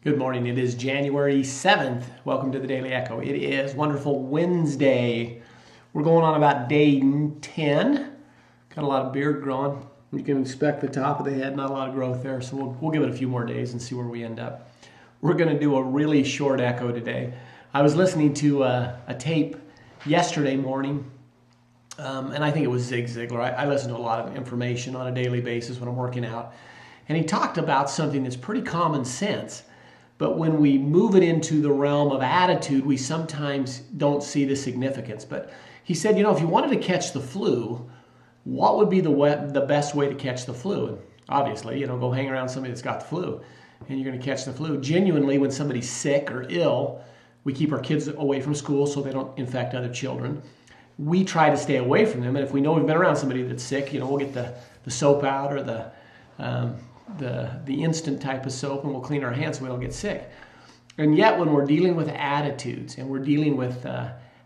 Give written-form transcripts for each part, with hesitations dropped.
Good morning. It is January 7th. Welcome to the Daily Echo. It is Wonderful Wednesday. We're going on about day 10. Got a lot of beard growing. You can expect the top of the head, not a lot of growth there, so we'll give it a few more days and see where we end up. We're going to do a really short echo today. I was listening to a tape yesterday morning, and I think it was Zig Ziglar. I listen to a lot of information on a daily basis when I'm working out, and he talked about something that's pretty common sense. But when we move it into the realm of attitude, we sometimes don't see the significance. But he said, if you wanted to catch the flu, what would be the best way to catch the flu? And obviously, go hang around somebody that's got the flu, and you're going to catch the flu. Genuinely, when somebody's sick or ill, we keep our kids away from school so they don't infect other children. We try to stay away from them, and if we know we've been around somebody that's sick, we'll get the soap out or the instant type of soap, and we'll clean our hands so we don't get sick. And yet when we're dealing with attitudes and we're dealing with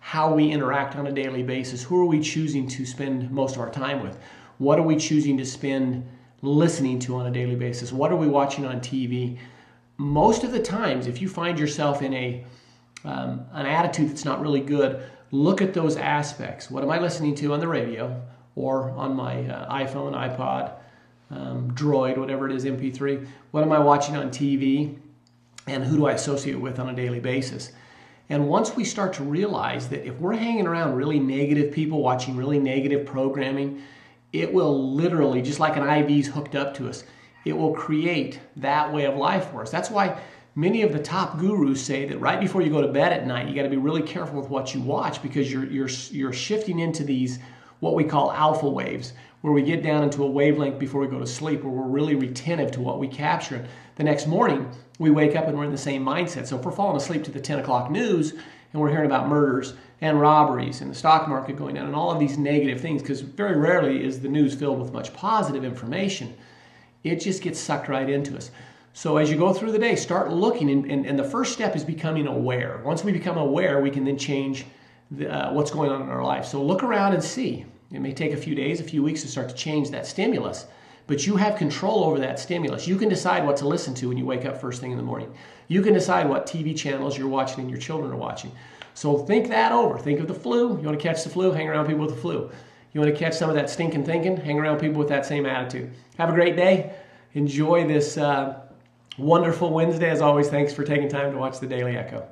how we interact on a daily basis, who are we choosing to spend most of our time with? What are we choosing to spend listening to on a daily basis? What are we watching on TV? Most of the times, if you find yourself in an attitude that's not really good, look at those aspects. What am I listening to on the radio or on my iPhone, iPod, Droid, whatever it is, MP3. What am I watching on TV? And who do I associate with on a daily basis? And once we start to realize that if we're hanging around really negative people, watching really negative programming, it will literally, just like an IV's hooked up to us, it will create that way of life for us. That's why many of the top gurus say that right before you go to bed at night, you got to be really careful with what you watch, because you're shifting into these what we call alpha waves, where we get down into a wavelength before we go to sleep, where we're really retentive to what we capture. The next morning, we wake up and we're in the same mindset. So if we're falling asleep to the 10 o'clock news and we're hearing about murders and robberies and the stock market going down and all of these negative things, because very rarely is the news filled with much positive information, it just gets sucked right into us. So as you go through the day, start looking, and the first step is becoming aware. Once we become aware, we can then change what's going on in our life. So look around and see. It may take a few days, a few weeks to start to change that stimulus, but you have control over that stimulus. You can decide what to listen to when you wake up first thing in the morning. You can decide what TV channels you're watching and your children are watching. So think that over. Think of the flu. You want to catch the flu? Hang around people with the flu. You want to catch some of that stinking thinking? Hang around people with that same attitude. Have a great day. Enjoy this wonderful Wednesday. As always, thanks for taking time to watch the Daily Echo.